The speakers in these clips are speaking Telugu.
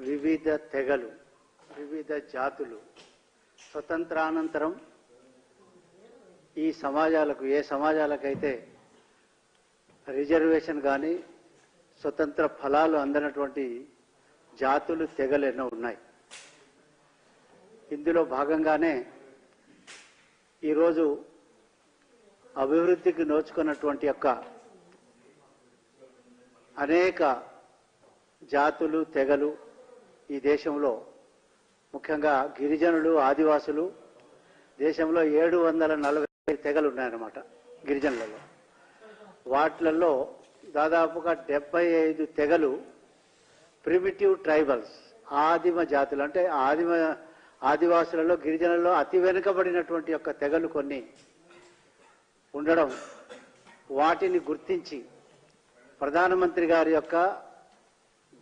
వివిధ తెగలు, వివిధ జాతులు స్వతంత్రానంతరం ఈ సమాజాలకు ఏ సమాజాలకైతే రిజర్వేషన్ కానీ స్వతంత్ర ఫలాలు అందనటువంటి జాతులు తెగలు ఎన్నో ఉన్నాయి. ఇందులో భాగంగానే ఈరోజు అభివృద్ధికి నోచుకున్నటువంటి యొక్క అనేక జాతులు తెగలు ఈ దేశంలో, ముఖ్యంగా గిరిజనులు, ఆదివాసులు దేశంలో 740 తెగలు ఉన్నాయన్నమాట. గిరిజనులలో వాటిలలో దాదాపుగా 75 తెగలు ప్రిమిటివ్ ట్రైబల్స్, ఆదిమ జాతులు. అంటే ఆదివాసులలో, గిరిజనులలో అతి వెనుకబడినటువంటి యొక్క తెగలు కొన్ని ఉండడం, వాటిని గుర్తించి ప్రధానమంత్రి గారి యొక్క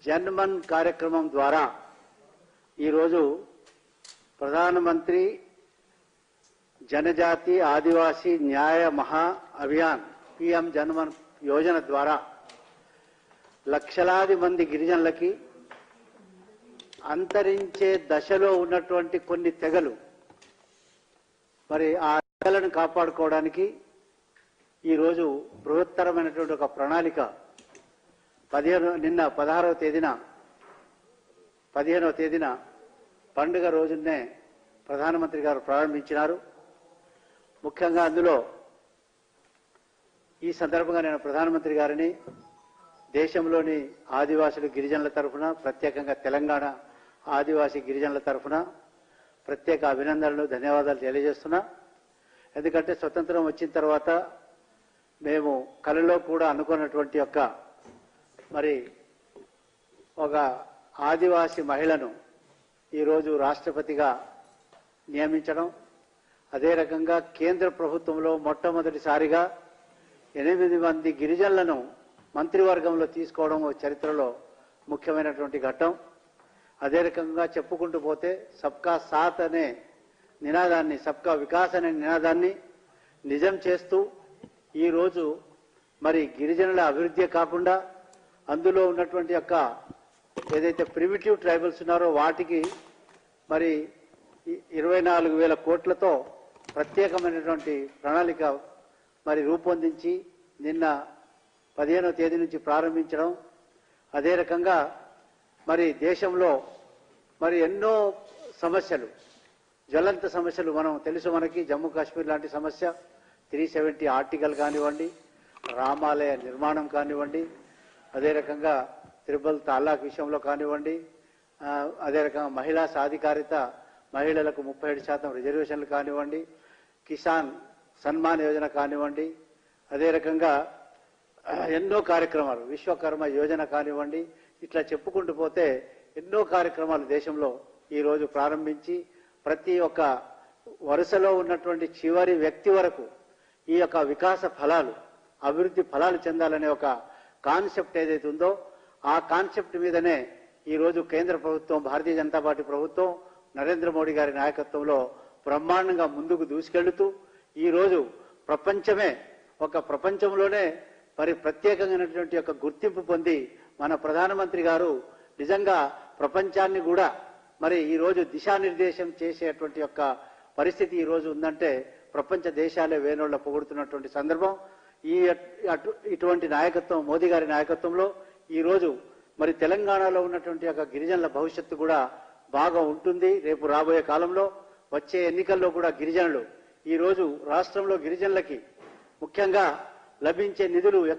జన్మన్ కార్యక్రమం ద్వారా ఈరోజు ప్రధానమంత్రి జనజాతి ఆదివాసీ న్యాయ మహా అభియాన్ పిఎం జన్మన్ యోజన ద్వారా లక్షలాది మంది గిరిజనులకి అంతరించే దశలో ఉన్నటువంటి కొన్ని తెగలు, మరి ఆ తెగలను కాపాడుకోవడానికి ఈరోజు బృహత్తరమైనటువంటి ఒక ప్రణాళిక నిన్న 15వ తేదీన పండుగ రోజునే ప్రధానమంత్రి గారు ప్రారంభించినారు. ముఖ్యంగా అందులో ఈ సందర్భంగా నేను ప్రధానమంత్రి గారిని దేశంలోని ఆదివాసులు గిరిజనుల తరఫున, ప్రత్యేకంగా తెలంగాణ ఆదివాసీ గిరిజనుల తరఫున ప్రత్యేక అభినందనలు, ధన్యవాదాలు తెలియజేస్తున్నా. ఎందుకంటే స్వతంత్రం వచ్చిన తర్వాత మేము కలలో కూడా అనుకున్నటువంటి యొక్క మరి ఒక ఆదివాసీ మహిళను ఈరోజు రాష్ట్రపతిగా నియమించడం, అదే రకంగా కేంద్ర ప్రభుత్వంలో మొట్టమొదటిసారిగా 8 మంది గిరిజనులను మంత్రివర్గంలో తీసుకోవడం చరిత్రలో ముఖ్యమైనటువంటి ఘట్టం. అదే రకంగా చెప్పుకుంటూ పోతే సబ్కా సాత్ అనే నినాదాన్ని, సబ్కా వికాస్ అనే నినాదాన్ని నిజం చేస్తూ ఈరోజు మరి గిరిజనుల అభివృద్ధి కాకుండా అందులో ఉన్నటువంటి యొక్క ఏదైతే ప్రిమిటివ్ ట్రైబల్స్ ఉన్నారో వాటికి మరి 24,000 కోట్లతో ప్రత్యేకమైనటువంటి ప్రణాళిక మరి రూపొందించి నిన్న 15వ తేదీ నుంచి ప్రారంభించడం. అదే రకంగా మరి దేశంలో మరి ఎన్నో సమస్యలు, జ్వలంత సమస్యలు మనం తెలుసు. మనకి జమ్మూ కాశ్మీర్ లాంటి సమస్య, 370 ఆర్టికల్ కానివ్వండి, రామాలయ నిర్మాణం కానివ్వండి, అదే రకంగా త్రిబల్ తలాక్ విషయంలో కానివ్వండి, అదే రకంగా మహిళా సాధికారిత, మహిళలకు 37% రిజర్వేషన్లు కానివ్వండి, కిసాన్ సన్మాన్ యోజన కానివ్వండి, అదే రకంగా ఎన్నో కార్యక్రమాలు, విశ్వకర్మ యోజన కానివ్వండి, ఇట్లా చెప్పుకుంటూ పోతే ఎన్నో కార్యక్రమాలు దేశంలో ఈరోజు ప్రారంభించి ప్రతి ఒక్క వరుసలో ఉన్నటువంటి చివరి వ్యక్తి వరకు ఈ యొక్క వికాస ఫలాలు, అభివృద్ధి ఫలాలు చెందాలనే ఒక కాన్సెప్ట్ ఏదైతే ఉందో ఆ కాన్సెప్ట్ మీదనే ఈరోజు కేంద్ర ప్రభుత్వం, భారతీయ జనతా పార్టీ ప్రభుత్వం నరేంద్ర మోడీ గారి నాయకత్వంలో బ్రహ్మాండంగా ముందుకు దూసుకెళ్తూ ఈరోజు ప్రపంచంలోనే మరి ప్రత్యేకమైనటువంటి యొక్క గుర్తింపు పొంది మన ప్రధానమంత్రి గారు నిజంగా ప్రపంచాన్ని కూడా మరి ఈరోజు దిశానిర్దేశం చేసేటువంటి యొక్క పరిస్థితి ఈరోజు ఉందంటే ప్రపంచ దేశాలే వేనోళ్ల పొగుడుతున్నటువంటి సందర్భం. ఇటువంటి నాయకత్వం, మోదీ గారి నాయకత్వంలో ఈరోజు మరి తెలంగాణలో ఉన్నటువంటి యొక్క గిరిజనుల భవిష్యత్తు కూడా బాగా ఉంటుంది. రేపు రాబోయే కాలంలో వచ్చే ఎన్నికల్లో కూడా గిరిజనులు ఈరోజు రాష్ట్రంలో గిరిజనులకి ముఖ్యంగా లభించే నిధులు